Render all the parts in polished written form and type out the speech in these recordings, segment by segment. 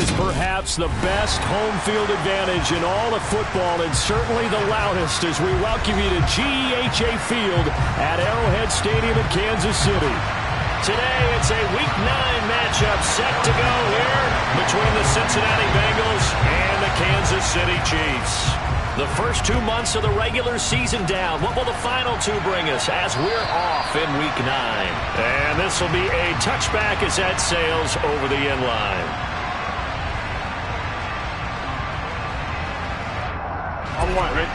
is perhaps the best home field advantage in all of football, and certainly the loudest, as we welcome you to GEHA Field at Arrowhead Stadium in Kansas City. Today, it's a Week 9 matchup set to go here between the Cincinnati Bengals and the Kansas City Chiefs. The first 2 months of the regular season down. What will the final 2 bring us as we're off in Week 9? And this will be a touchback as that sails over the end line. On one, Rick.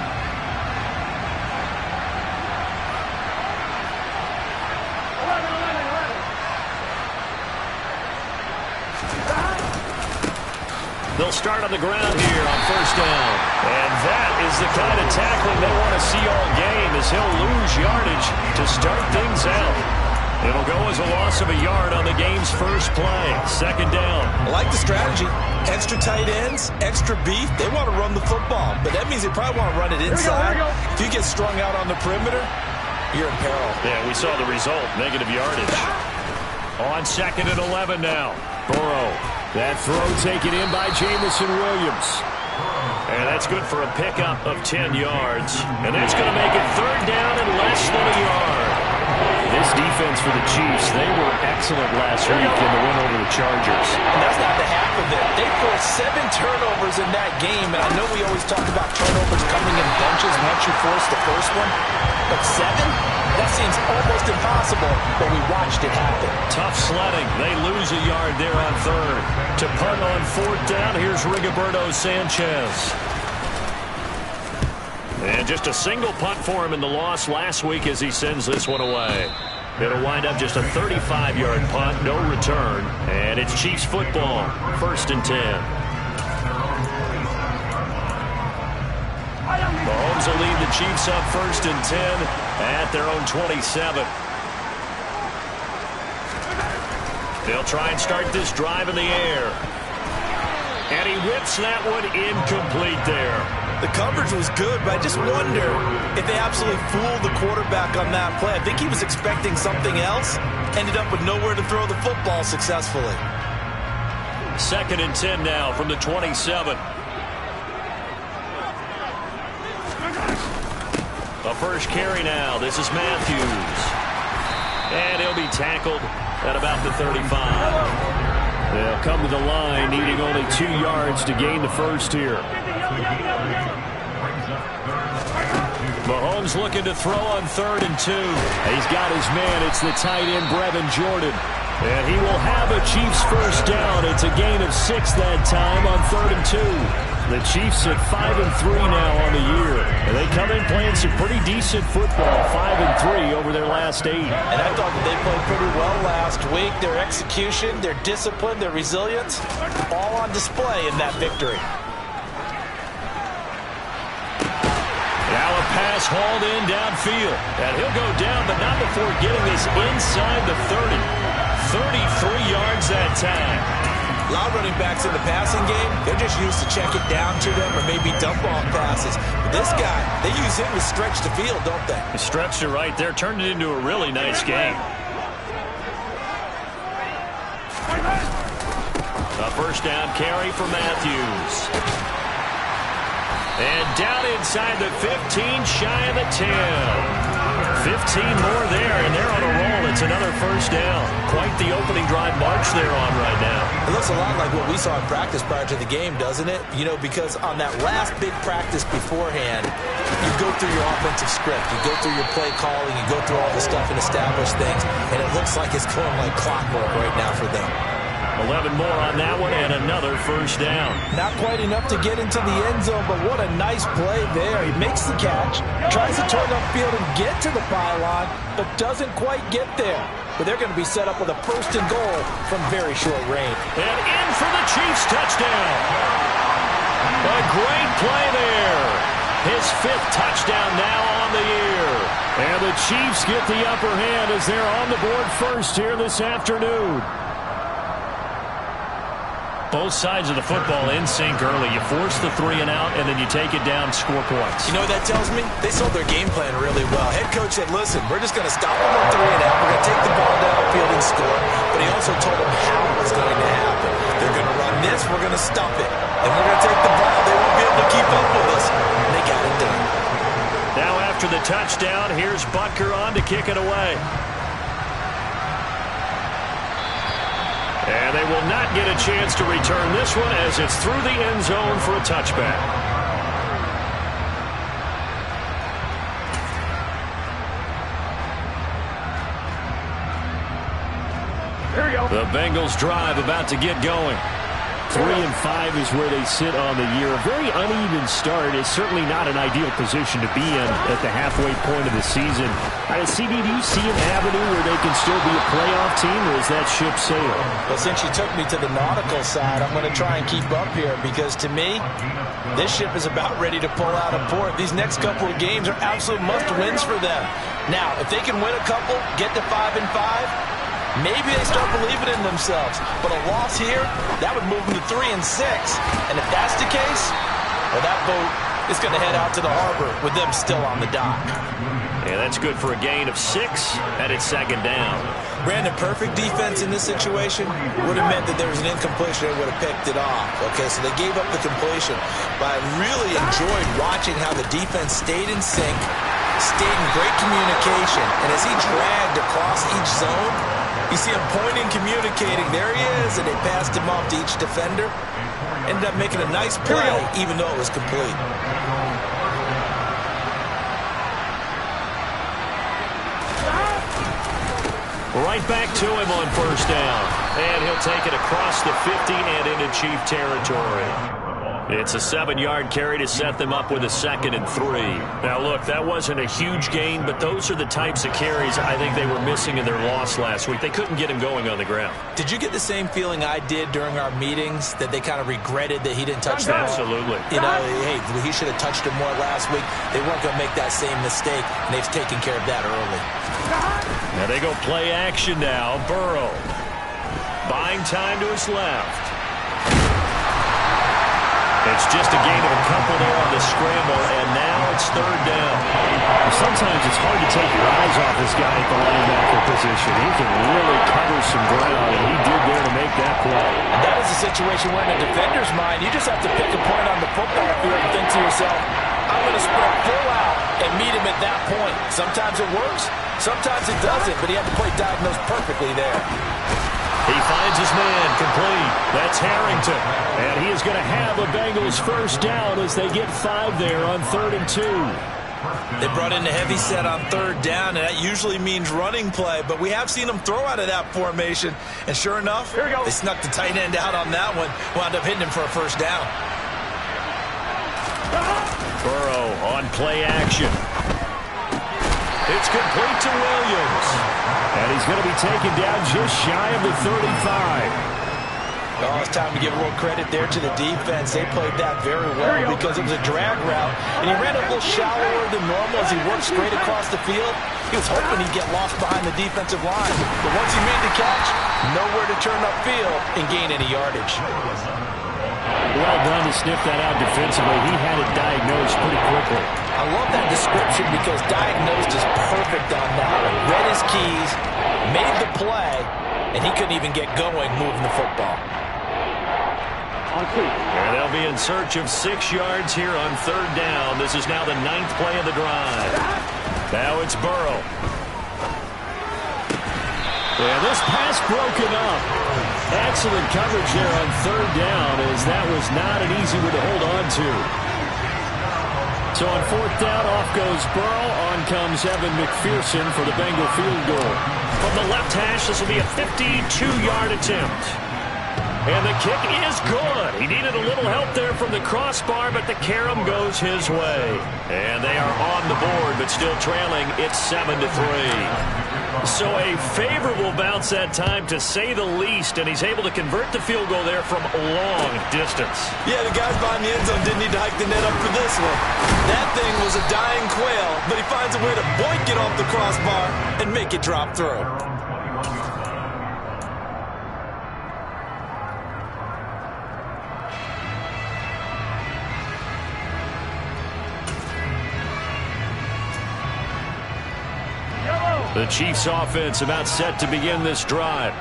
They'll start on the ground here on first down. And that is the kind of tackling they want to see all game, as he'll lose yardage to start things out. It'll go as a loss of a yard on the game's first play. Second down. I like the strategy. Extra tight ends, extra beef. They want to run the football, but that means they probably want to run it inside. If you get strung out on the perimeter, you're in peril. Yeah, we saw the result, negative yardage. On second and 11 now. Burrow. That throw taken in by Jamison Williams. And that's good for a pickup of 10 yards. And that's going to make it third down and less than a yard. This defense for the Chiefs, they were excellent last week in the win over the Chargers. And that's not the half of it. They forced 7 turnovers in that game. And I know we always talk about turnovers coming in bunches once you force the first one. But 7? That seems almost impossible, but we watched it happen. Tough sledding. They lose a yard there on third. To punt on fourth down, here's Rigoberto Sanchez. And just a single punt for him in the loss last week as he sends this one away. It'll wind up just a 35-yard punt, no return. And it's Chiefs football, first and 10. Mahomes will lead the Chiefs up first and 10 at their own 27. They'll try and start this drive in the air. And he whips that one incomplete there. The coverage was good, but I just wonder if they absolutely fooled the quarterback on that play. I think he was expecting something else. Ended up with nowhere to throw the football successfully. Second and 10 now from the 27. A first carry now. This is Matthews. And he'll be tackled at about the 35. They'll come to the line needing only 2 yards to gain the first here. Mahomes looking to throw on third and 2. He's got his man. It's the tight end, Brevin Jordan. And he will have a Chiefs first down. It's a gain of 6 that time on third and 2. The Chiefs at 5-3 now on the year. And they come in playing some pretty decent football, 5-3 over their last 8. And I thought that they played pretty well last week. Their execution, their discipline, their resilience, all on display in that victory. Now a pass hauled in downfield. And he'll go down, but not before getting this inside the 30. 33 yards that time. A lot of running backs in the passing game, they're just used to check it down to them or maybe dump off passes. But this guy, they use him to stretch the field, don't they? He stretched it right there, turned it into a really nice game. A first down carry for Matthews. And down inside the 15, shy of the 10. 15 more there, and they're on a roll. It's another first down. Quite the opening drive march they're on right now. It looks a lot like what we saw in practice prior to the game, doesn't it? You know, because on that last big practice beforehand, you go through your offensive script, you go through your play calling, you go through all the stuff and establish things, and it looks like it's going like clockwork right now for them. 11 more on that one, and another first down. Not quite enough to get into the end zone, but what a nice play there. He makes the catch, tries to turn upfield and get to the pylon, but doesn't quite get there. But they're going to be set up with a first and goal from very short range. And in for the Chiefs touchdown. A great play there. His 5th touchdown now on the year. And the Chiefs get the upper hand as they're on the board first here this afternoon. Both sides of the football in sync early. You force the 3 and out, and then you take it down, score points. You know what that tells me? They sold their game plan really well. Head coach said, listen, we're just going to stop them on 3 and out. We're going to take the ball downfield and score. But he also told them how it was going to happen. They're going to run this, us. We're going to stump it. And we're going to take the ball. They won't be able to keep up with us. And they got it done. Now after the touchdown, here's Butker on to kick it away. And they will not get a chance to return this one as it's through the end zone for a touchback. The Bengals drive about to get going. 3-5 is where they sit on the year. A very uneven start is certainly not an ideal position to be in at the halfway point of the season. CD, do you see an avenue where they can still be a playoff team, or is that ship sailed? Well, since you took me to the nautical side, I'm going to try and keep up here because, to me, this ship is about ready to pull out of port. These next couple of games are absolute must-wins for them. Now, if they can win a couple, get to 5-5, maybe they start believing in themselves. But a loss here, that would move them to 3-6. And if that's the case, well, that boat is going to head out to the harbor with them still on the dock. Yeah, that's good for a gain of 6, and it's second down. Brandon, perfect defense in this situation would have meant that there was an incompletion. They would have picked it off. Okay, so they gave up the completion. But I really enjoyed watching how the defense stayed in sync, stayed in great communication. And as he dragged across each zone, you see him pointing, communicating. There he is, and they passed him off to each defender. Ended up making a nice play, even though it was complete. Right back to him on first down. And he'll take it across the 50 and into Chief territory. It's a 7-yard carry to set them up with a 2nd and 3. Now, look, that wasn't a huge gain, but those are the types of carries I think they were missing in their loss last week. They couldn't get him going on the ground. Did you get the same feeling I did during our meetings, that they kind of regretted that he didn't touch the ball? Absolutely. You know, hey, he should have touched him more last week. They weren't going to make that same mistake, and they've taken care of that early. Now they go play action now. Burrow buying time to his left. It's just a gain of a couple there on the scramble, and now it's third down. Sometimes it's hard to take your eyes off this guy at the linebacker position. He can really cover some ground, and he did there to make that play. And that is a situation where in a defender's mind, you just have to pick a point on the football field and think to yourself, I'm going to sprint full out and meet him at that point. Sometimes it works, sometimes it doesn't, but he had to play diagnosed perfectly there. He finds his man complete. That's Harrington. And he is going to have a Bengals first down as they get 5 there on 3rd and 2. They brought in the heavy set on 3rd down, and that usually means running play, but we have seen them throw out of that formation. And sure enough, they snuck the tight end out on that one, wound up hitting him for a first down. Burrow on play action. It's complete to Williams. And he's going to be taken down just shy of the 35. Oh, it's time to give a little credit there to the defense. They played that very well because it was a drag route, and he ran a little shallower than normal as he worked straight across the field. He was hoping he'd get lost behind the defensive line, but once he made the catch, nowhere to turn upfield and gain any yardage. Well done to sniff that out defensively. He had it diagnosed pretty quickly. I love that description because diagnosed is perfect on that one. Read his keys, made the play, and he couldn't even get going moving the football. And they'll be in search of 6 yards here on 3rd down. This is now the 9th play of the drive. Now it's Burrow. Yeah, this pass broken up. Excellent coverage there on 3rd down, as that was not an easy one to hold on to. So on 4th down, off goes Burrow. On comes Evan McPherson for the Bengal field goal. From the left hash, this will be a 52-yard attempt. And the kick is good. He needed a little help there from the crossbar, but the carom goes his way. And they are on the board, but still trailing. It's 7-3. So a favorable bounce that time, to say the least, and he's able to convert the field goal there from a long distance. Yeah, the guys behind the end zone didn't need to hike the net up for this one. That thing was a dying quail, but he finds a way to boink it off the crossbar and make it drop through. The Chiefs offense about set to begin this drive.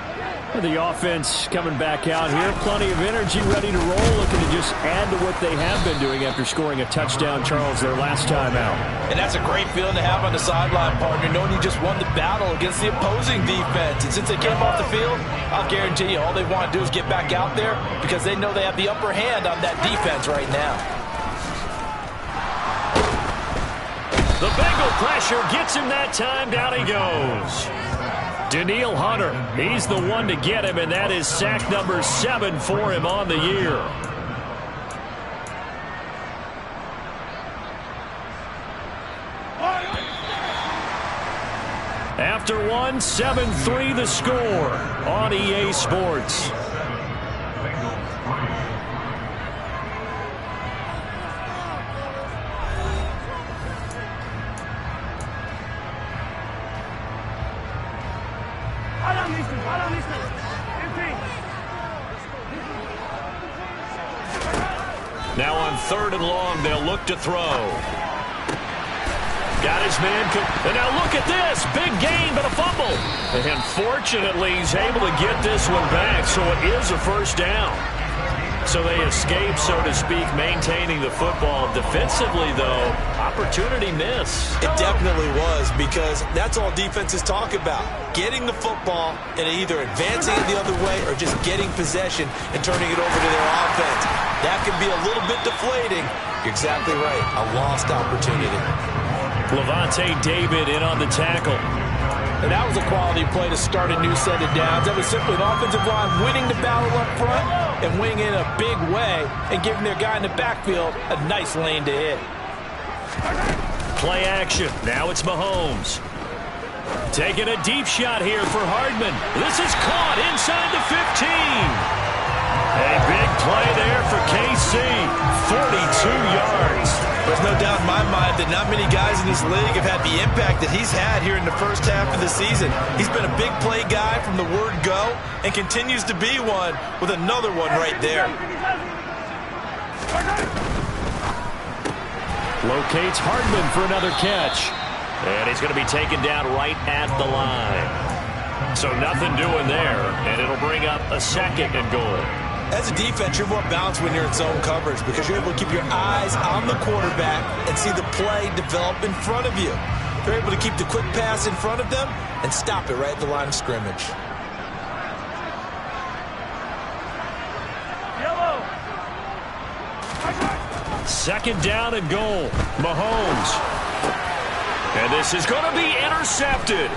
The offense coming back out here. Plenty of energy, ready to roll, looking to just add to what they have been doing after scoring a touchdown, Charles, their last time out. And that's a great feeling to have on the sideline, partner, knowing you just won the battle against the opposing defense. And since they came off the field, I'll guarantee you all they want to do is get back out there because they know they have the upper hand on that defense right now. The Bengal pressure gets him that time. Down he goes. Daniil Hunter, he's the one to get him, and that is sack number 7 for him on the year. After one, 7-3 the score on EA Sports. Now on 3rd and long, they'll look to throw. Got his man. And now look at this. Big gain, but a fumble. And fortunately, he's able to get this one back, so it is a first down. So they escape, so to speak, maintaining the football. Defensively, though, opportunity miss. It definitely was, because that's all defenses talk about. Getting the football and either advancing it the other way or just getting possession and turning it over to their offense. That can be a little bit deflating. You're exactly right. A lost opportunity. Levante David in on the tackle. And that was a quality play to start a new set of downs. That was simply an offensive line winning the battle up front and winning in a big way and giving their guy in the backfield a nice lane to hit. Play action. Now it's Mahomes. Taking a deep shot here for Hardman. This is caught inside the 15. A big play there for KC. 42 yards. There's no doubt in my mind that not many guys in this league have had the impact that he's had here in the first half of the season. He's been a big play guy from the word go and continues to be one with another one right there. Locates Hardman for another catch. And he's going to be taken down right at the line. So nothing doing there, and it'll bring up a 2nd and goal. As a defense, you're more balanced when you're in zone coverage because you're able to keep your eyes on the quarterback and see the play develop in front of you. You're able to keep the quick pass in front of them and stop it right at the line of scrimmage. Second down and goal. Mahomes. And this is going to be intercepted.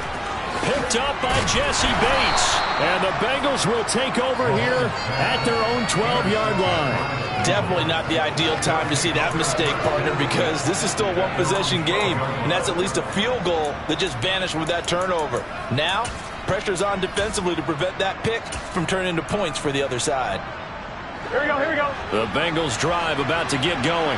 Picked up by Jesse Bates. And the Bengals will take over here at their own 12-yard line. Definitely not the ideal time to see that mistake, partner, because this is still a one-possession game, and that's at least a field goal that just vanished with that turnover. Now, pressure's on defensively to prevent that pick from turning into points for the other side. Here we go, here we go. The Bengals drive about to get going.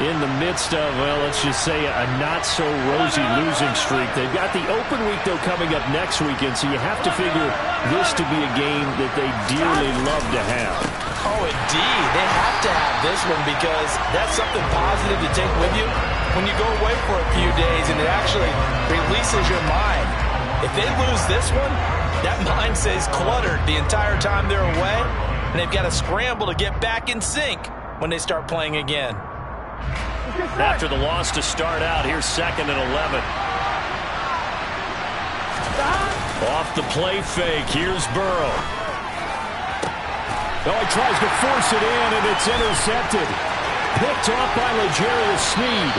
In the midst of, well, let's just say a not-so-rosy losing streak. They've got the open week, though, coming up next weekend, so you have to figure this to be a game that they dearly love to have. Oh, indeed. They have to have this one because that's something positive to take with you when you go away for a few days, and it actually releases your mind. If they lose this one, that mind stays cluttered the entire time they're away, and they've got to scramble to get back in sync when they start playing again. After the loss to start out, here's 2nd and 11. Off the play fake, here's Burrow. Oh, he tries to force it in, and it's intercepted. Picked off by L'Jarius Sneed.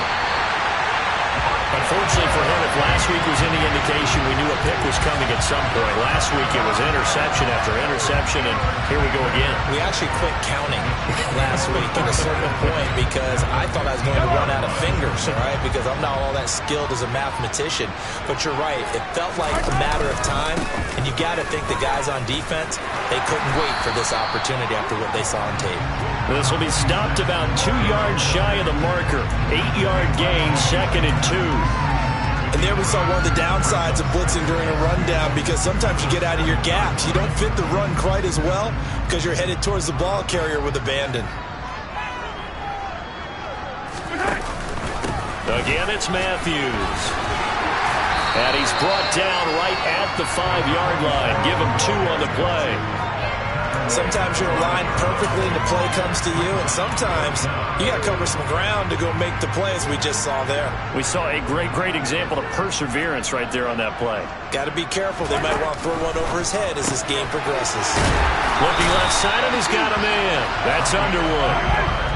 Unfortunately for him, if last week was any indication, we knew a pick was coming at some point. Last week it was interception after interception, and here we go again. We actually quit counting last week at a certain point because I thought I was going to run out of fingers, right? Because I'm not all that skilled as a mathematician. But you're right. It felt like a matter of time, and you got to think the guys on defense, they couldn't wait for this opportunity after what they saw on tape. This will be stopped about 2 yards shy of the marker. 8-yard gain, 2nd and 2. And there we saw one of the downsides of blitzing during a rundown because sometimes you get out of your gaps. You don't fit the run quite as well because you're headed towards the ball carrier with abandon. Again, it's Matthews. And he's brought down right at the 5-yard line. Give him 2 on the play. Sometimes you're aligned perfectly and the play comes to you, and sometimes you got to cover some ground to go make the play, as we just saw there. We saw a great example of perseverance right there on that play. Got to be careful. They might want to throw one over his head as this game progresses. Looking left side, and he's got a man. That's Underwood.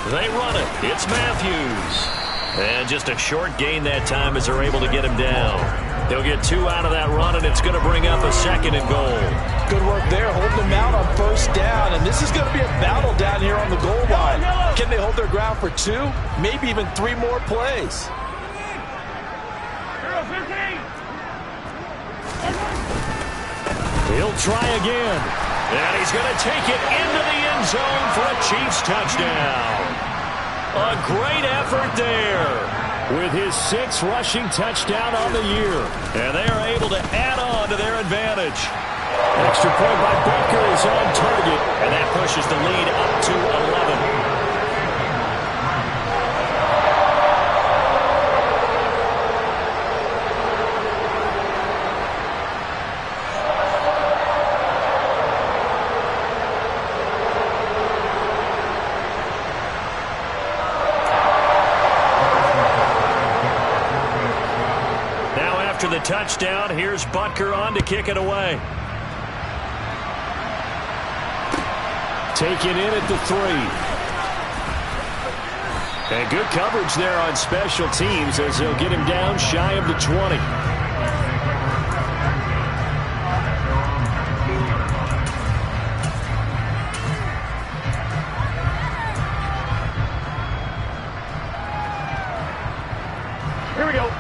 They run it. It's Matthews. And just a short gain that time as they're able to get him down. They'll get 2 out of that run, and it's going to bring up a 2nd and goal. Good work there, holding them out on 1st down. And this is going to be a battle down here on the goal line. Can they hold their ground for 2, maybe even 3 more plays? He'll try again. And he's going to take it into the end zone for a Chiefs touchdown. A great effort there with his 6th rushing touchdown on the year. And they are able to add on to their advantage. Extra point by Butker is on target, and that pushes the lead up to 11. After the touchdown, here's Butker on to kick it away. Taken in at the 3. And good coverage there on special teams as they'll get him down shy of the 20.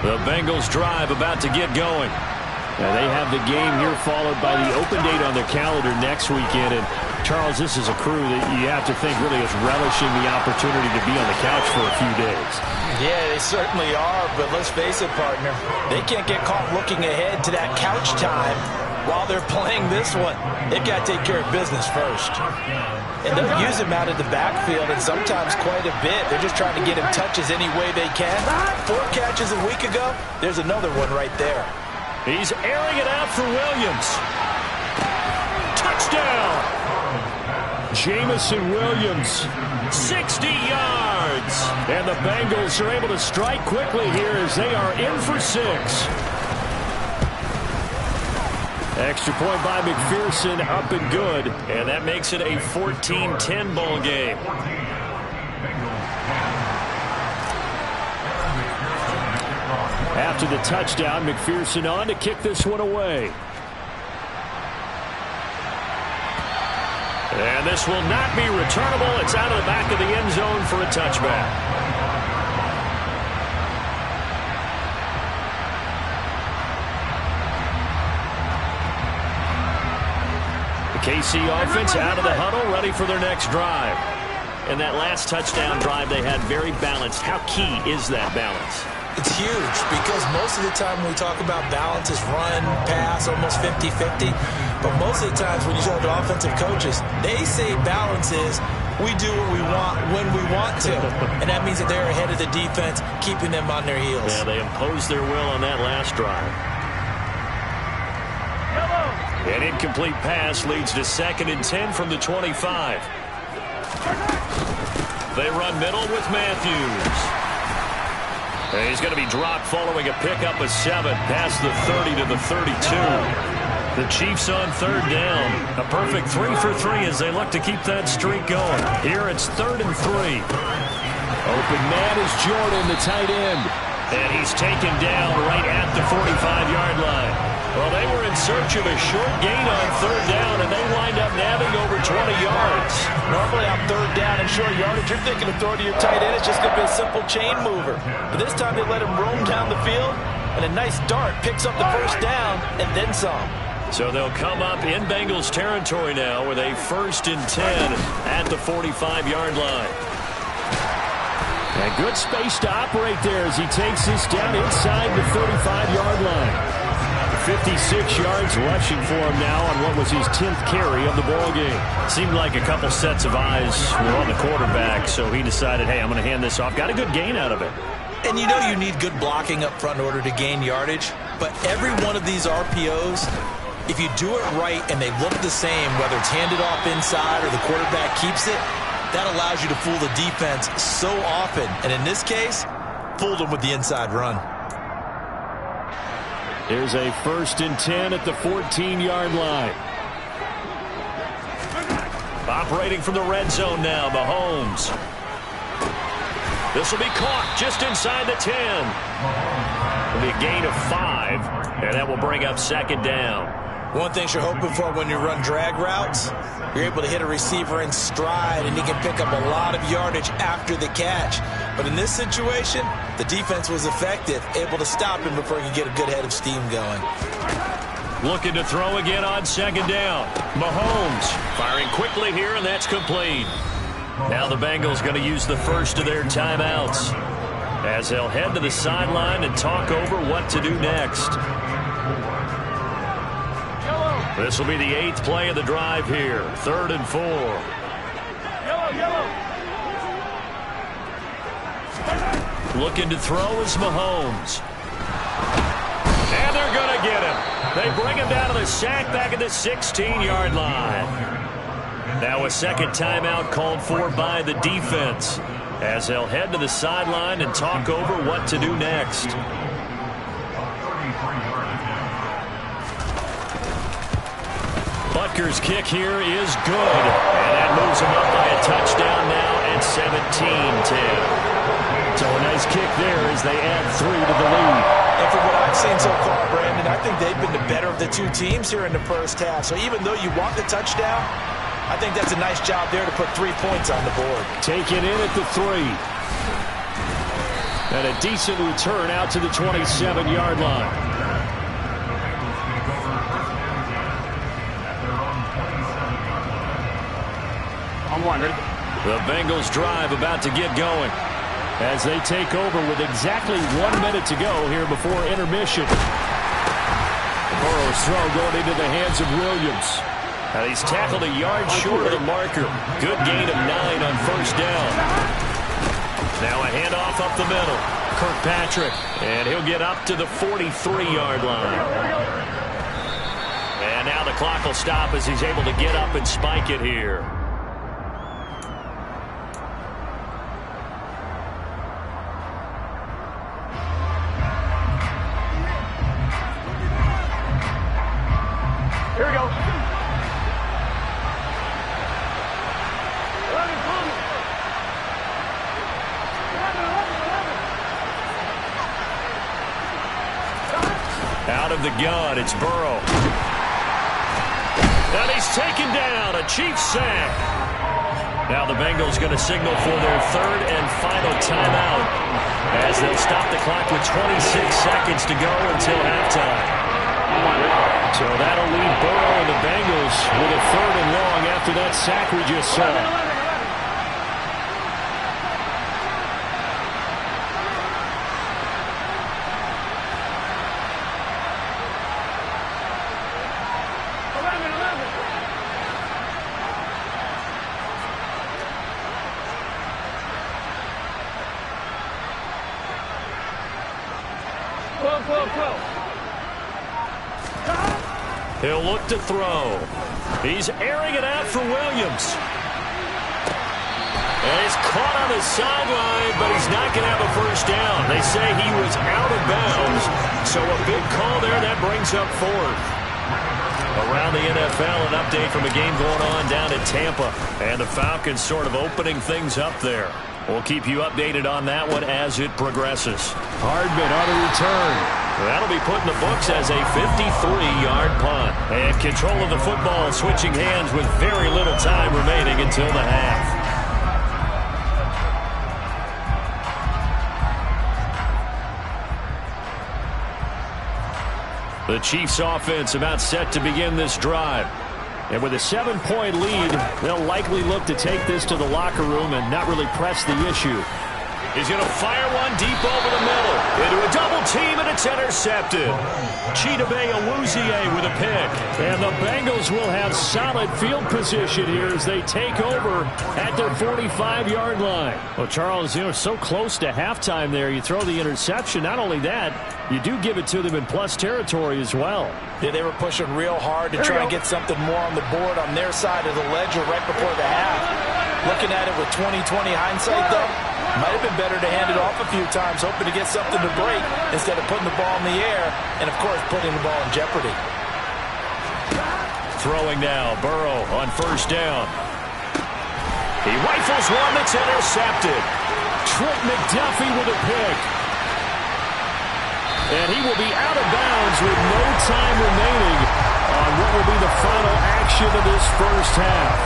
The Bengals drive about to get going. Now they have the game here followed by the open date on their calendar next weekend. And Charles, this is a crew that you have to think really is relishing the opportunity to be on the couch for a few days. Yeah, they certainly are, but let's face it, partner. They can't get caught looking ahead to that couch time while they're playing this one. They've got to take care of business first. And they'll use him out of the backfield, and sometimes quite a bit. They're just trying to get him touches any way they can. 4 catches a week ago. There's another one right there. He's airing it out for Williams. Touchdown! Jamison Williams, 60 yards. And the Bengals are able to strike quickly here as they are in for 6. Extra point by McPherson, up and good. And that makes it a 14-10 ball game. After the touchdown, McPherson on to kick this one away. And this will not be returnable. It's out of the back of the end zone for a touchback. KC offense out of the huddle, ready for their next drive. And that last touchdown drive they had very balanced. How key is that balance? It's huge because most of the time when we talk about balance is run, pass, almost 50-50. But most of the times when you talk to offensive coaches, they say balance is we do what we want when we want to. And that means that they're ahead of the defense, keeping them on their heels. Yeah, they imposed their will on that last drive. An incomplete pass leads to 2nd and 10 from the 25. They run middle with Matthews. And he's going to be dropped following a pickup of 7 past the 30 to the 32. The Chiefs on 3rd down. A perfect 3 for 3 as they look to keep that streak going. Here it's 3rd and 3. Open man is Jordan, the tight end. And he's taken down right at the 45-yard line. Well, they were in search of a short gain on 3rd down, and they wind up nabbing over 20 yards. Normally on 3rd down and short yardage, you're thinking of throwing to your tight end. It's just going to be a simple chain mover. But this time they let him roam down the field, and a nice dart picks up the 1st down and then some. So they'll come up in Bengals territory now with a 1st and 10 at the 45-yard line. And Good space to operate there as he takes this down inside the 35-yard line. 56 yards rushing for him now on what was his 10th carry of the ball game. Seemed like a couple sets of eyes were on the quarterback, so he decided, hey, I'm going to hand this off. Got a good gain out of it. And you know you need good blocking up front in order to gain yardage, but every one of these RPOs, if you do it right and they look the same, whether it's handed off inside or the quarterback keeps it, that allows you to fool the defense so often. And in this case, fooled them with the inside run. There's a 1st and 10 at the 14-yard line. Operating from the red zone now, Mahomes. This will be caught just inside the 10. It'll be a gain of 5, and that will bring up 2nd down. One thing you're hoping for when you run drag routes, you're able to hit a receiver in stride, and he can pick up a lot of yardage after the catch. But in this situation, the defense was effective, able to stop him before he could get a good head of steam going. Looking to throw again on 2nd down. Mahomes firing quickly here, and that's complete. Now the Bengals going to use the first of their timeouts as they'll head to the sideline and talk over what to do next. This will be the 8th play of the drive here. 3rd and 4. Looking to throw is Mahomes. And they're going to get him. They bring him down to the sack back at the 16-yard line. Now a 2nd timeout called for by the defense as they'll head to the sideline and talk over what to do next. Butker's kick here is good, and that moves him up by a touchdown now at 17-10. So a nice kick there as they add 3 to the lead. And from what I've seen so far, Brandon, I think they've been the better of the two teams here in the first half. So even though you want the touchdown, I think that's a nice job there to put 3 points on the board. Taken in at the 3. And a decent return out to the 27-yard line. The Bengals drive about to get going as they take over with exactly 1 minute to go here before intermission. Burrow's throw going into the hands of Williams. Now he's tackled a yard short of the marker. Good gain of 9 on 1st down. Now a handoff up the middle. Kirkpatrick, and he'll get up to the 43-yard line. And now the clock will stop as he's able to get up and spike it here. Here we go. Out of the gun, it's Burrow. And he's taken down, a Chiefs sack. Now the Bengals going to signal for their 3rd and final timeout as they'll stop the clock with 26 seconds to go until halftime. So that'll leave Burrow and the Bengals with a 3rd and long after that sack we just saw. He'll look to throw. He's airing it out for Williams. And he's caught on the sideline, but he's not going to have a 1st down. They say he was out of bounds, so a big call there. That brings up 4th. Around the NFL, an update from a game going on down in Tampa. And the Falcons sort of opening things up there. We'll keep you updated on that one as it progresses. Hardman on the return. That'll be put in the books as a 53-yard punt. And control of the football switching hands with very little time remaining until the half. The Chiefs offense about set to begin this drive. And with a 7-point lead, they'll likely look to take this to the locker room and not really press the issue. He's going to fire one deep over the middle. Into a double team, and it's intercepted. Chidobe Awuzie with a pick. And the Bengals will have solid field position here as they take over at their 45-yard line. Well, Charles, so close to halftime there. You throw the interception. Not only that, you do give it to them in plus territory as well. Yeah, they were pushing real hard to try and get something more on the board on their side of the ledger right before the half. Looking at it with 20/20 hindsight, though, might have been better to hand it off a few times, hoping to get something to break instead of putting the ball in the air and, of course, putting the ball in jeopardy. Throwing now, Burrow on first down. He rifles one that's intercepted. Trent McDuffie with a pick. And he will be out of bounds with no time remaining on what will be the final action of this first half.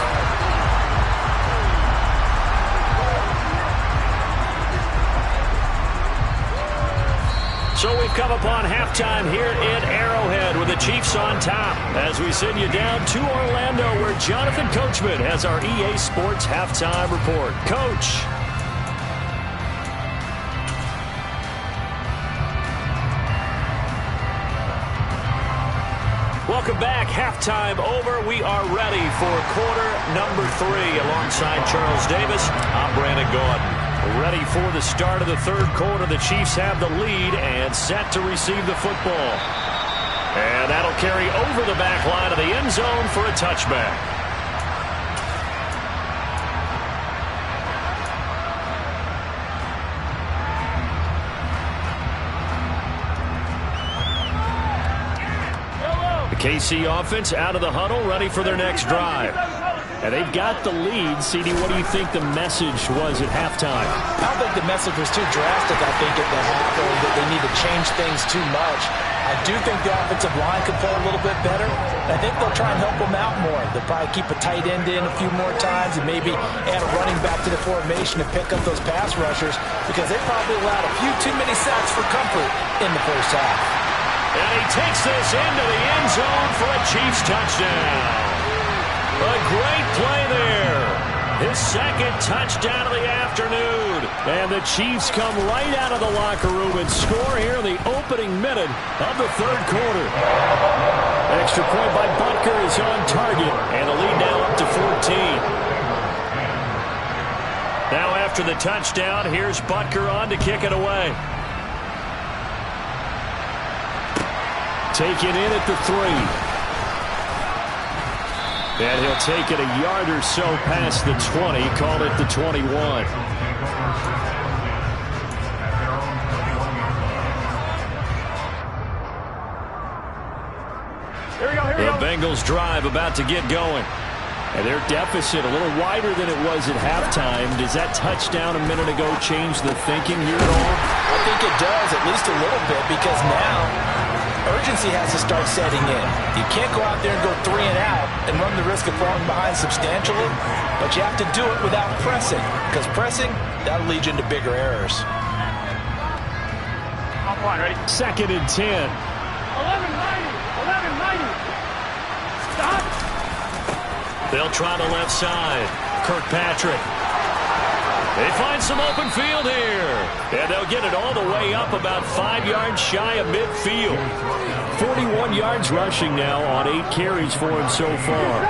So we've come upon halftime here in Arrowhead with the Chiefs on top as we send you down to Orlando where Jonathan Coachman has our EA Sports halftime report. Coach. Welcome back. Halftime over. We are ready for quarter number 3 alongside Charles Davis. I'm Brandon Gordon. Ready for the start of the third quarter. The Chiefs have the lead and set to receive the football. And that'll carry over the back line of the end zone for a touchback. The KC offense out of the huddle, ready for their next drive. And they've got the lead. CD, what do you think the message was at halftime? I don't think the message was too drastic, I think, at the half, or that they need to change things too much. I do think the offensive line could play a little bit better. I think they'll try and help them out more. They'll probably keep a tight end in a few more times and maybe add a running back to the formation to pick up those pass rushers because they probably allowed a few too many sacks for comfort in the first half. And he takes this into the end zone for a Chiefs touchdown. A great play there. His second touchdown of the afternoon. And the Chiefs come right out of the locker room and score here in the opening minute of the third quarter. Extra point by Butker is on target. And the lead now up to 14. Now after the touchdown, here's Butker on to kick it away. Taken in at the 3. And he'll take it a yard or so past the 20, call it the 21. The Bengals drive about to get going. And their deficit a little wider than it was at halftime. Does that touchdown a minute ago change the thinking here at all? I think it does, at least a little bit, because now urgency has to start setting in. You can't go out there and go 3 and out and run the risk of falling behind substantially, but you have to do it without pressing, because pressing, that'll lead you into bigger errors. Come on, ready? 2nd and 10. 11-90. 11-90. Stop. They'll try the left side. Kirkpatrick. They find some open field here. And they'll get it all the way up about 5 yards shy of midfield. 41 yards rushing now on 8 carries for him so far.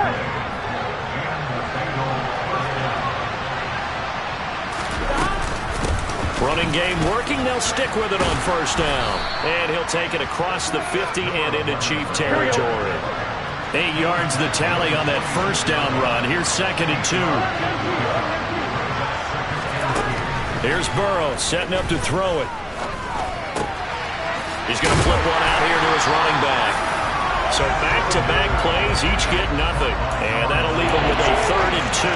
Running game working. They'll stick with it on first down. And he'll take it across the 50 and into Chief territory. 8 yards the tally on that first down run. Here's 2nd and 2. Here's Burrow setting up to throw it. He's going to flip one out here to his running back. So back-to-back plays, each get nothing. And that'll leave them with a 3rd and 2.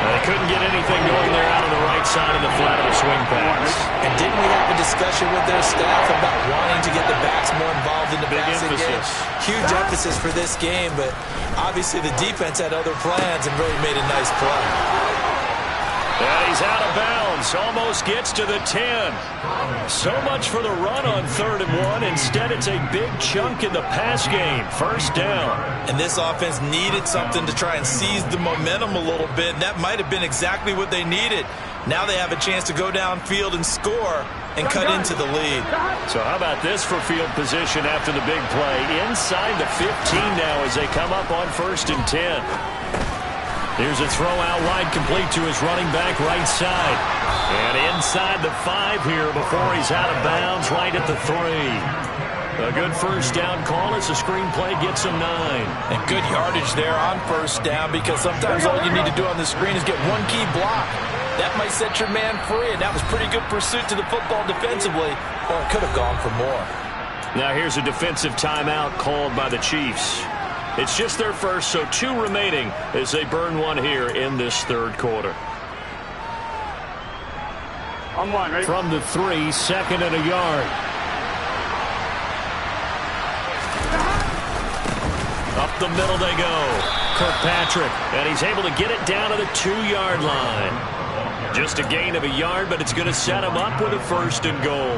They couldn't get anything going there out on the right side of the flat of the swing pass. And didn't we have a discussion with their staff about wanting to get the backs more involved in the passing game? Huge emphasis for this game, but obviously the defense had other plans and really made a nice play. And he's out of bounds. Almost gets to the 10. So much for the run on 3rd and 1. Instead, it's a big chunk in the pass game. First down. And this offense needed something to try and seize the momentum a little bit. And that might have been exactly what they needed. Now they have a chance to go downfield and score and cut into the lead. So how about this for field position after the big play? Inside the 15 now as they come up on 1st and 10. Here's a throw out wide, complete to his running back right side. And inside the 5 here before he's out of bounds, right at the 3. A good first down call as the screen play gets him 9. And good yardage there on 1st down, because sometimes all you need to do on the screen is get one key block. That might set your man free, and that was pretty good pursuit to the football defensively, or it could have gone for more. Now here's a defensive timeout called by the Chiefs. It's just their first, so 2 remaining as they burn one here in this 3rd quarter. On 1, ready? From the 3, 2nd and a yard. Up the middle they go. Kirkpatrick, and he's able to get it down to the 2-yard line. Just a gain of a yard, but it's going to set him up with a 1st and goal.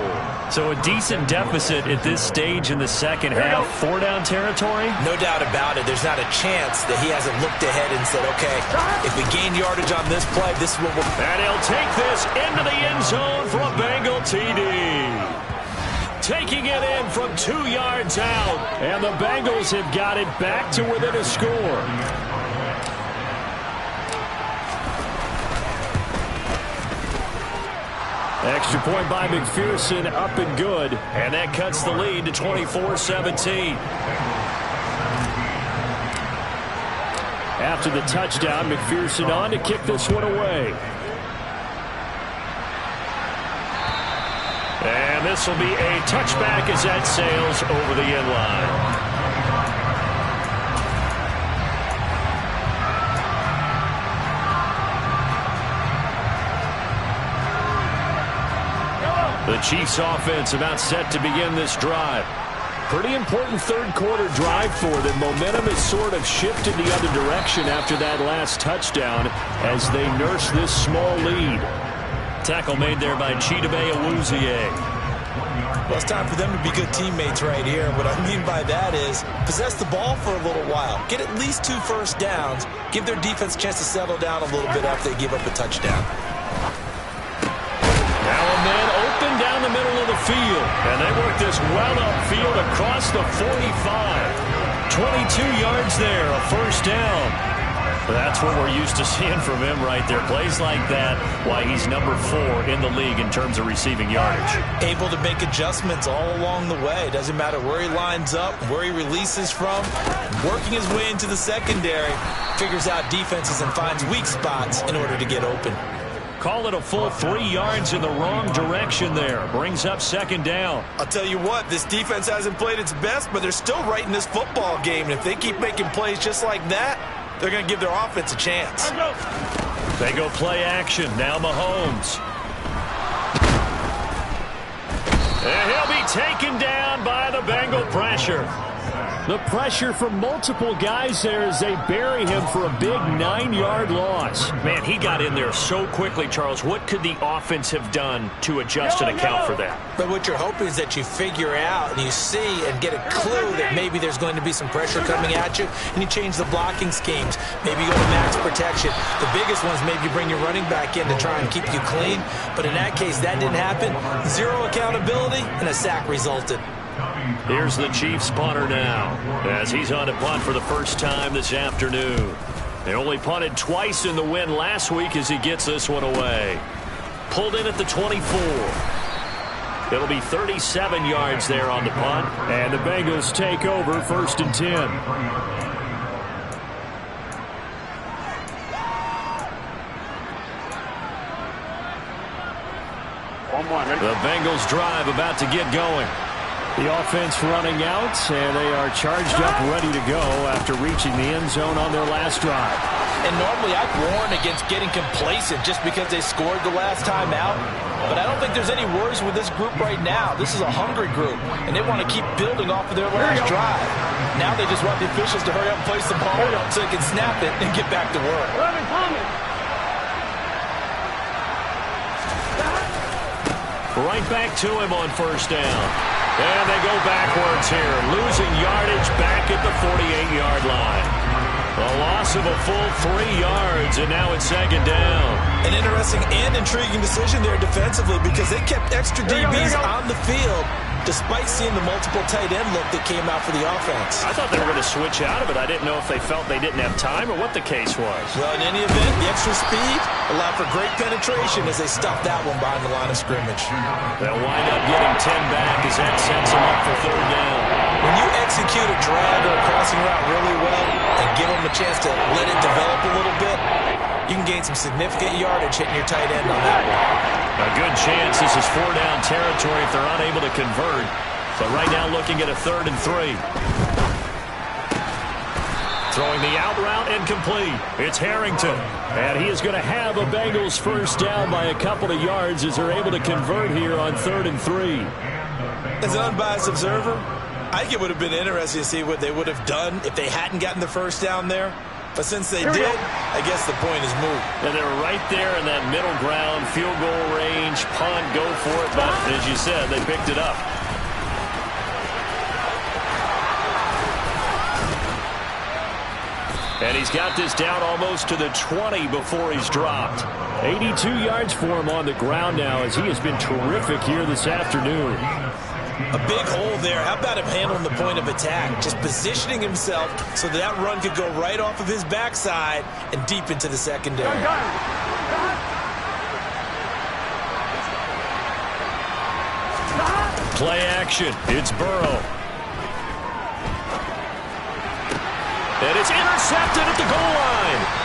So a decent deficit at this stage in the second half. 4-down territory? No doubt about it. There's not a chance that he hasn't looked ahead and said, okay, if we gain yardage on this play, this is what we'll... And he'll take this into the end zone for a Bengal TD. Taking it in from 2 yards out. And the Bengals have got it back to within a score. Extra point by McPherson, up and good. And that cuts the lead to 24-17. After the touchdown, McPherson on to kick this one away. And this will be a touchback as that sails over the end line. The Chiefs offense about set to begin this drive. Pretty important 3rd quarter drive for them. Momentum has sort of shifted the other direction after that last touchdown as they nurse this small lead. Tackle made there by Chidobe Awuzie. Well, it's time for them to be good teammates right here. What I mean by that is possess the ball for a little while. Get at least 2 first downs. Give their defense a chance to settle down a little bit after they give up a touchdown. Now a man open down the middle of the field. And they work this well upfield across the 45. 22 yards there, a 1st down. That's what we're used to seeing from him right there. Plays like that, why he's number 4 in the league in terms of receiving yardage. Able to make adjustments all along the way. Doesn't matter where he lines up, where he releases from. Working his way into the secondary. Figures out defenses and finds weak spots in order to get open. Call it a full 3 yards in the wrong direction there. Brings up 2nd down. I'll tell you what, this defense hasn't played its best, but they're still right in this football game. And if they keep making plays just like that, they're going to give their offense a chance. They go play action. Now Mahomes. And he'll be taken down by the Bengal pressure. The pressure from multiple guys there as they bury him for a big 9-yard loss. Man, he got in there so quickly, Charles. What could the offense have done to adjust and account for that? But what you're hoping is that you figure out and you see and get a clue that maybe there's going to be some pressure coming at you, and you change the blocking schemes. Maybe you go to max protection. The biggest ones, maybe you bring your running back in to try and keep you clean. But in that case, that didn't happen. 0 accountability, and a sack resulted. Here's the Chiefs punter now as he's on to punt for the first time this afternoon. They only punted twice in the win last week as he gets this one away. Pulled in at the 24. It'll be 37 yards there on the punt. And the Bengals take over 1st and 10. The Bengals drive about to get going. The offense running out, and they are charged up, ready to go after reaching the end zone on their last drive. And normally I'd warn against getting complacent just because they scored the last time out. But I don't think there's any worries with this group right now. This is a hungry group, and they want to keep building off of their last drive. Now they just want the officials to hurry up and place the ball so they can snap it and get back to work. Right back to him on first down. And they go backwards here, losing yardage back at the 48-yard line. A loss of a full 3 yards, and now it's second down. An interesting and intriguing decision there defensively because they kept extra DBs on the field despite seeing the multiple tight end look that came out for the offense. I thought they were going to switch out of it. I didn't know if they felt they didn't have time or what the case was. Well, in any event, the extra speed allowed for great penetration as they stopped that one behind the line of scrimmage. They'll wind up getting 10 back as that sets them up for third down. When you execute a drag or a crossing route really well and give them a chance to let it develop a little bit, you can gain some significant yardage hitting your tight end on that one. A good chance this is 4-down territory if they're unable to convert. But right now looking at a 3rd and 3. Throwing the out route and complete. It's Harrington. And he is going to have a Bengals first down by a couple of yards as they're able to convert here on 3rd and 3. As an unbiased observer, I think it would have been interesting to see what they would have done if they hadn't gotten the first down there. But since they did, I guess the point is moot. And they're right there in that middle ground, field goal range, punt, go for it. But as you said, they picked it up. And he's got this down almost to the 20 before he's dropped. 82 yards for him on the ground now as he has been terrific here this afternoon. A big hole there. How about him handling the point of attack? Just positioning himself so that run could go right off of his backside and deep into the secondary. Play action. It's Burrow. And it's intercepted at the goal line.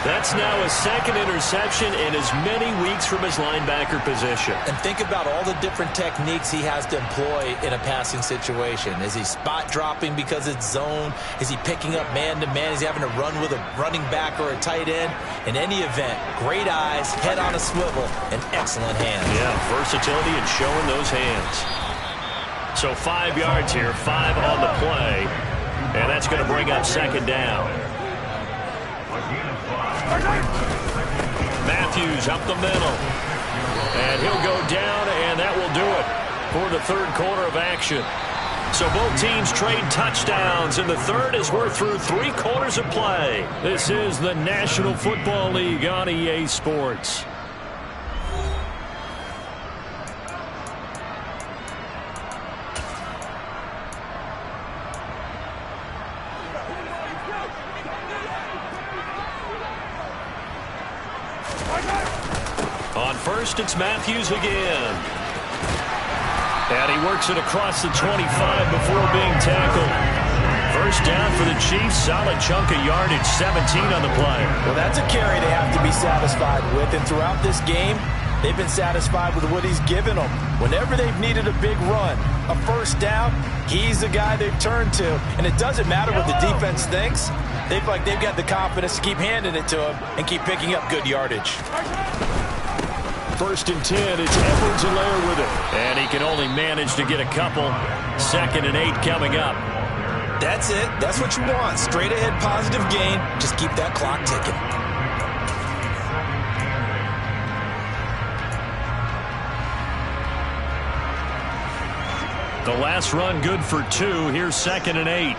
That's now his second interception in as many weeks from his linebacker position. And think about all the different techniques he has to employ in a passing situation. Is he spot dropping because it's zone? Is he picking up man-to-man? Is he having to run with a running back or a tight end? In any event, great eyes, head on a swivel, and excellent hands. Yeah, versatility and showing those hands. So 5 yards here, 5 on the play. And that's going to bring up second down. Matthews up the middle. And he'll go down, and that will do it for the third quarter of action. So both teams trade touchdowns, and the third as we're through 3 quarters of play. This is the National Football League on EA Sports. On first, it's Matthews again. And he works it across the 25 before being tackled. First down for the Chiefs. Solid chunk of yardage, 17 on the play. Well, that's a carry they have to be satisfied with. And throughout this game, they've been satisfied with what he's given them. Whenever they've needed a big run, a first down, he's the guy they've turned to. And it doesn't matter what the defense thinks. They feel like they've got the confidence to keep handing it to him and keep picking up good yardage. First and 10, it's Edwards-Helaire with it. And he can only manage to get a couple. 2nd and 8 coming up. That's it. That's what you want. Straight ahead positive gain. Just keep that clock ticking. The last run good for 2. Here's 2nd and 8.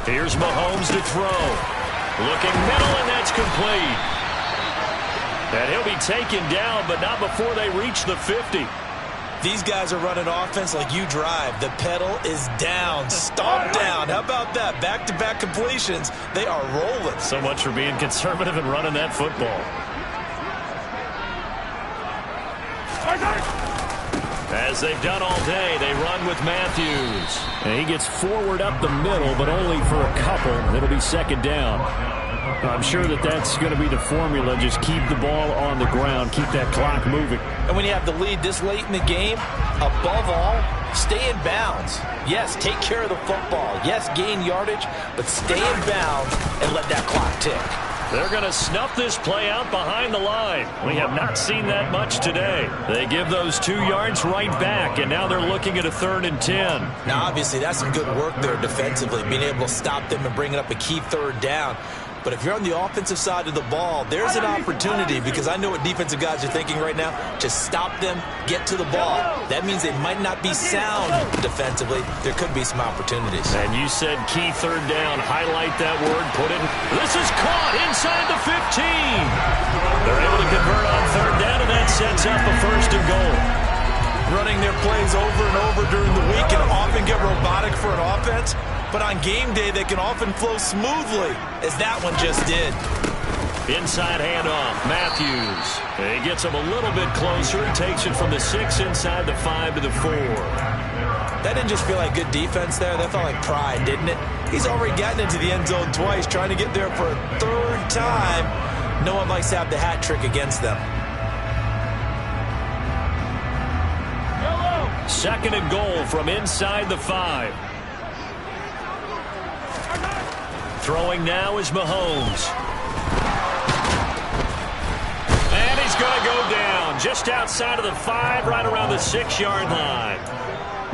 Here's Mahomes to throw. Looking middle, and that's complete. And he'll be taken down, but not before they reach the 50. These guys are running offense like you drive. The pedal is down, stomped down. How about that? Back-to-back completions. They are rolling. So much for being conservative and running that football. As they've done all day, they run with Matthews. And he gets forward up the middle, but only for a couple. It'll be second down. I'm sure that's going to be the formula. Just keep the ball on the ground. Keep that clock moving. And when you have the lead this late in the game, above all, stay in bounds. Yes, take care of the football. Yes, gain yardage, but stay in bounds and let that clock tick. They're going to snuff this play out behind the line. We have not seen that much today. They give those 2 yards right back, and now they're looking at a 3rd and 10. Now, obviously, that's some good work there defensively, being able to stop them and bringing up a key 3rd down. But if you're on the offensive side of the ball, there's an opportunity, because I know what defensive guys are thinking right now. Just stop them, get to the ball. That means they might not be sound defensively. There could be some opportunities. And you said key 3rd down. Highlight that word. Put it. This is caught inside the 15. They're able to convert on 3rd down, and that sets up a 1st and goal. Running their plays over and over during the week can often get robotic for an offense, but on game day they can often flow smoothly, as that one just did. Inside handoff, Matthews. He gets him a little bit closer. He takes it from the 6 inside the 5 to the 4. That didn't just feel like good defense there. That felt like pride, didn't it? He's already gotten into the end zone twice, trying to get there for a 3rd time. No one likes to have the hat trick against them. 2nd and goal from inside the 5. Throwing now is Mahomes. And he's going to go down just outside of the 5, right around the 6-yard line.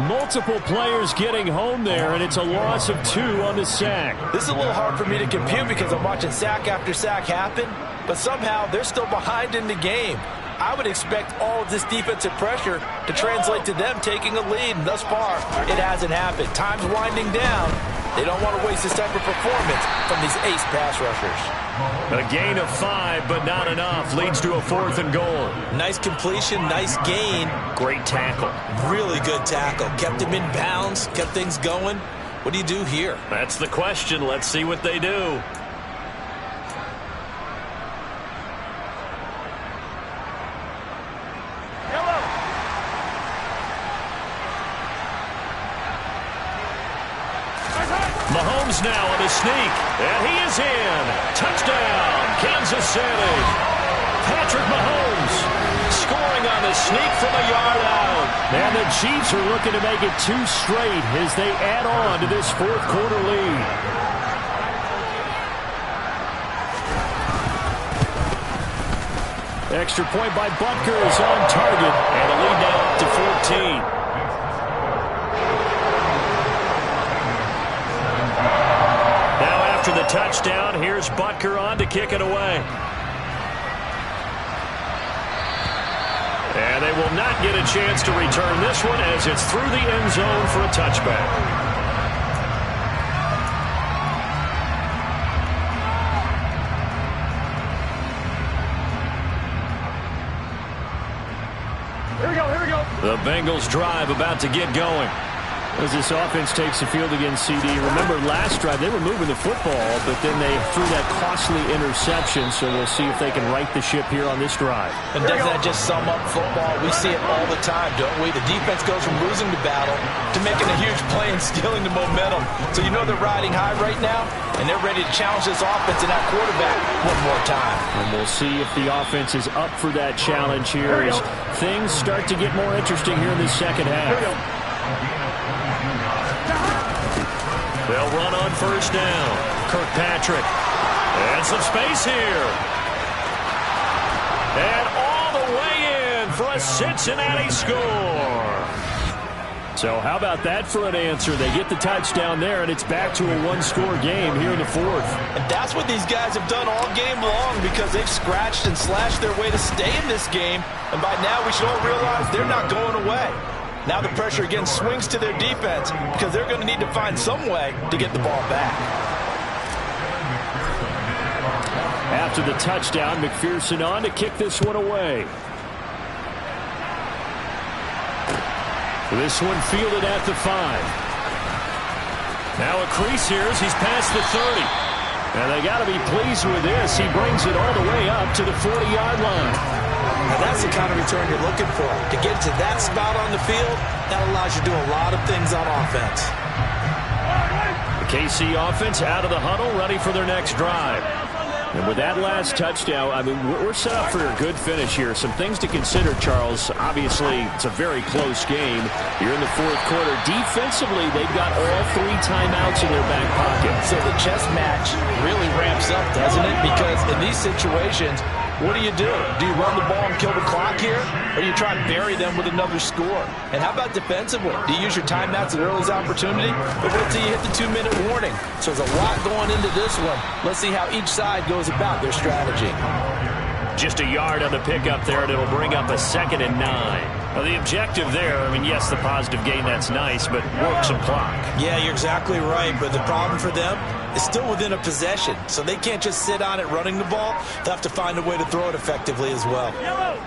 Multiple players getting home there, and it's a loss of 2 on the sack. This is a little hard for me to compute because I'm watching sack after sack happen, but somehow they're still behind in the game. I would expect all of this defensive pressure to translate to them taking a lead, and thus far, it hasn't happened. Time's winding down. They don't want to waste this type of performance from these ace pass rushers. A gain of 5, but not enough. Leads to a 4th and goal. Nice completion, nice gain. Great tackle. Really good tackle. Kept him in bounds, kept things going. What do you do here? That's the question. Let's see what they do. Mahomes now on the sneak, and he is in. Touchdown, Kansas City. Patrick Mahomes scoring on the sneak from a yard out. And the Chiefs are looking to make it 2 straight as they add on to this 4th quarter lead. Extra point by Butker is on target, and a lead now up to 14. After the touchdown, here's Butker on to kick it away. And they will not get a chance to return this one as it's through the end zone for a touchback. Here we go, here we go. The Bengals drive about to get going. As this offense takes the field against CD, remember last drive they were moving the football, but then they threw that costly interception, so we'll see if they can right the ship here on this drive. And doesn't that just sum up football? We see it all the time, don't we? The defense goes from losing the battle to making a huge play and stealing the momentum. So you know they're riding high right now, and they're ready to challenge this offense and that quarterback one more time. And we'll see if the offense is up for that challenge here as things start to get more interesting here in the second half. They'll run on 1st down. Kirkpatrick. And some space here. And all the way in for a Cincinnati score. So how about that for an answer? They get the touchdown there, and it's back to a 1-score game here in the 4th. And that's what these guys have done all game long because they've scratched and slashed their way to stay in this game. And by now we should all realize they're not going away. Now the pressure again swings to their defense because they're going to need to find some way to get the ball back. After the touchdown, McPherson on to kick this one away. This one fielded at the 5. Now a crease here as he's past the 30. And they got to be pleased with this. He brings it all the way up to the 40-yard line. Now that's the kind of return you're looking for. To get to that spot on the field, that allows you to do a lot of things on offense. The KC offense out of the huddle, ready for their next drive. And with that last touchdown, I mean, we're set up for a good finish here. Some things to consider, Charles. Obviously, it's a very close game. You're in the 4th quarter. Defensively, they've got all 3 timeouts in their back pocket. So the chess match really ramps up, doesn't it? Because in these situations, what do? Do you run the ball and kill the clock here? Or do you try and bury them with another score? And how about defensively? Do you use your timeouts at early opportunity? Or wait till you hit the 2-minute warning? So there's a lot going into this one. Let's see how each side goes about their strategy. Just a yard on the pickup there, and it'll bring up a 2nd and 9. Well, the objective there, I mean, yes, the positive gain, that's nice, but work some clock. Yeah, you're exactly right, but the problem for them is still within a possession, so they can't just sit on it running the ball. They'll have to find a way to throw it effectively as well. Yellow.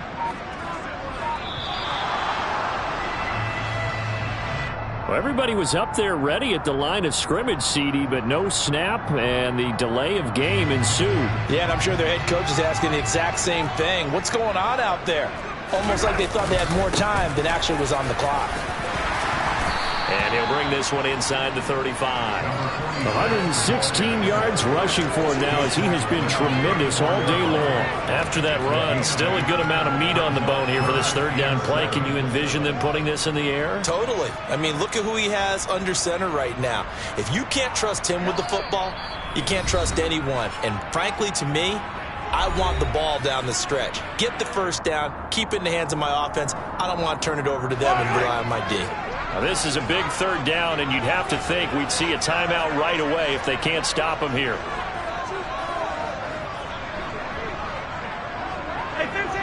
Well, everybody was up there ready at the line of scrimmage, CD, but no snap, and the delay of game ensued. Yeah, and I'm sure their head coach is asking the exact same thing. What's going on out there? Almost like they thought they had more time than actually was on the clock. And he'll bring this one inside the 35. 116 yards rushing for him now, as he has been tremendous all day long. After that run, still a good amount of meat on the bone here for this 3rd down play. Can you envision them putting this in the air? Totally. I mean, look at who he has under center right now. If you can't trust him with the football, you can't trust anyone. And frankly, to me, I want the ball down the stretch. Get the 1st down, keep it in the hands of my offense. I don't want to turn it over to them and rely on my D. Now, this is a big 3rd down, and you'd have to think we'd see a timeout right away if they can't stop him here. Hey, 15.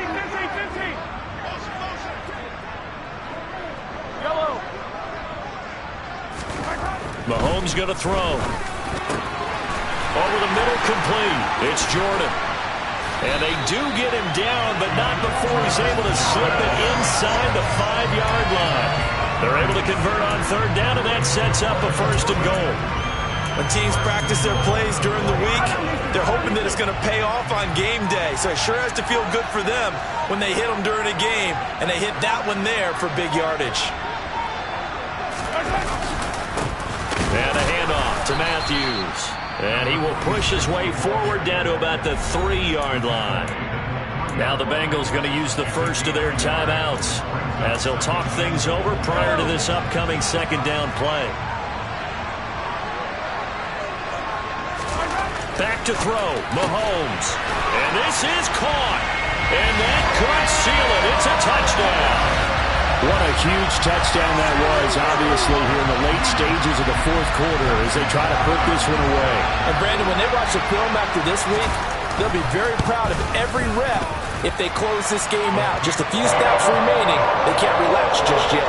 Yellow. Mahomes going to throw. Over the middle, complete. It's Jordan. And they do get him down, but not before he's able to slip it inside the 5-yard line. They're able to convert on 3rd down, and that sets up a 1st and goal. When teams practice their plays during the week, they're hoping that it's going to pay off on game day. So it sure has to feel good for them when they hit them during a game, and they hit that one there for big yardage. And a handoff to Matthews. And he will push his way forward down to about the 3-yard line. Now the Bengals going to use the first of their timeouts as they'll talk things over prior to this upcoming 2nd down play. Back to throw, Mahomes. And this is caught. And that could seal it. It's a touchdown. What a huge touchdown that was, obviously, here in the late stages of the 4th quarter as they try to put this one away. And, Brandon, when they watch the film after this week, they'll be very proud of every rep if they close this game out. Just a few snaps remaining. They can't relax just yet.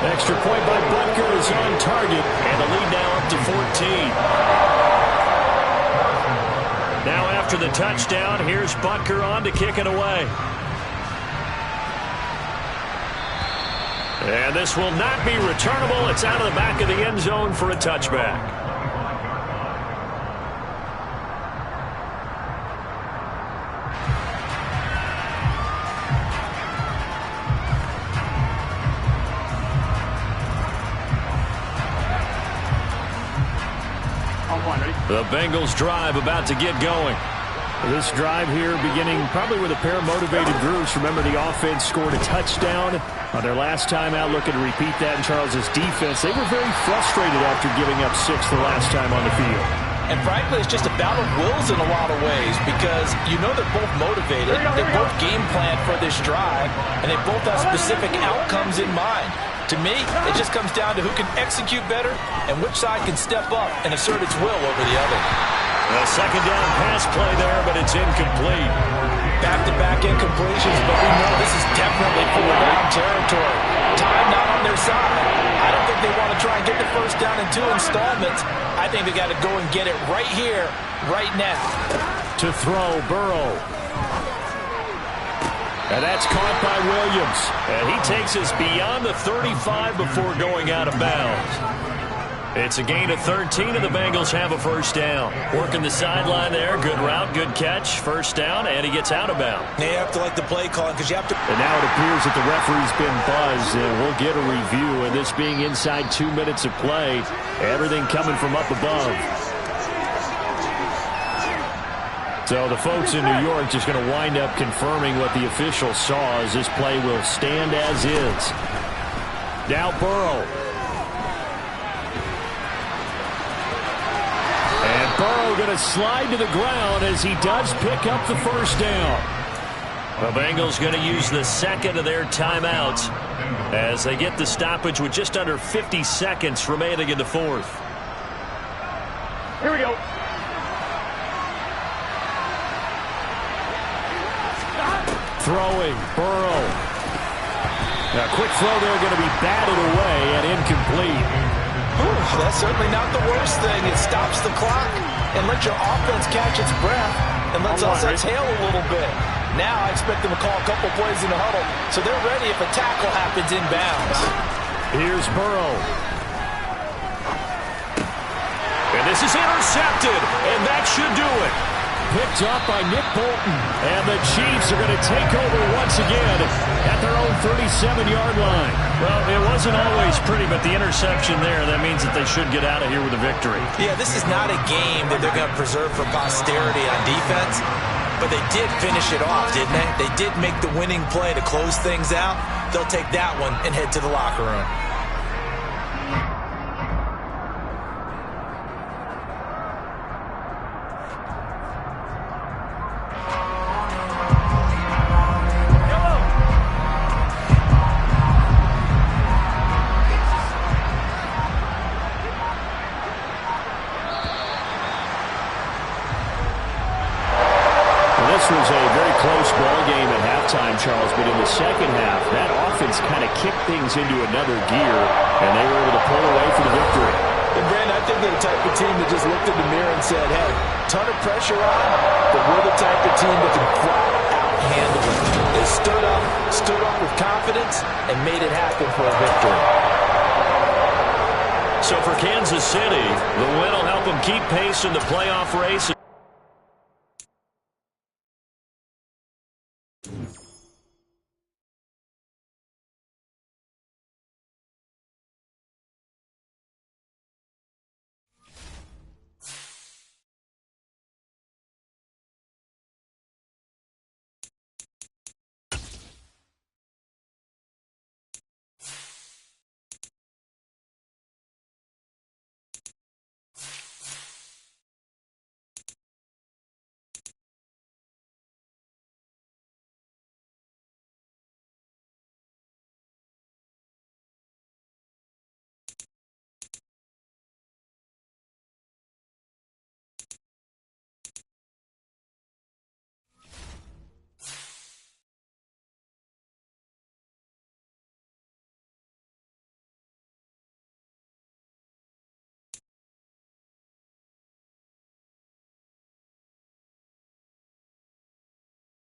Extra point by Butker is on target. And the lead now up to 14. Now after the touchdown, here's Butker on to kick it away. And this will not be returnable. It's out of the back of the end zone for a touchback. The Bengals drive about to get going. This drive here beginning probably with a pair of motivated groups. Remember, the offense scored a touchdown on their last time out. Looking to repeat that in Charles's defense. They were very frustrated after giving up 6 the last time on the field. And frankly, it's just a battle of wills in a lot of ways because you know they're both motivated. They both game plan for this drive, and they both have specific outcomes in mind. To me, it just comes down to who can execute better and which side can step up and assert its will over the other. A 2nd down pass play there, but it's incomplete. Back-to-back incompletions, but we know this is definitely 4-down territory. Time not on their side. I don't think they want to try and get the 1st down in 2 installments. I think they got to go and get it right here, right now. To throw, Burrow. And that's caught by Williams. And he takes us beyond the 35 before going out of bounds. It's a gain of 13, and the Bengals have a 1st down. Working the sideline there. Good route, good catch. 1st down, and he gets out of bounds. Now you have to like the play calling because you have to. And now it appears that the referee's been buzzed, and we'll get a review. And this being inside 2 minutes of play, everything coming from up above. So the folks in New York just going to wind up confirming what the official saw as this play will stand as is. Now Burrow. And Burrow going to slide to the ground as he does pick up the first down. The Bengals going to use the second of their timeouts as they get the stoppage with just under 50 seconds remaining in the fourth. Here we go. Throwing, Burrow. A quick throw there going to be batted away and incomplete. That's certainly not the worst thing. It stops the clock and lets your offense catch its breath and lets us exhale a little bit. Now I expect them to call a couple plays in the huddle so they're ready if a tackle happens inbounds. Here's Burrow. And this is intercepted, and that should do it. Picked up by Nick Bolton. And the Chiefs are going to take over once again at their own 37-yard line. Well, it wasn't always pretty, but the interception there, that means that they should get out of here with a victory. Yeah, this is not a game that they're going to preserve for posterity on defense, but they did finish it off, didn't they? They did make the winning play to close things out. They'll take that one and head to the locker room. This was a very close ball game at halftime, Charles, but in the second half, that offense kind of kicked things into another gear, and they were able to pull away for the victory. And, Brandon, I think they're the type of team that just looked in the mirror and said, hey, ton of pressure on, but we're the type of team that can flat out handle it. They stood up with confidence, and made it happen for a victory. So for Kansas City, the win will help them keep pace in the playoff race.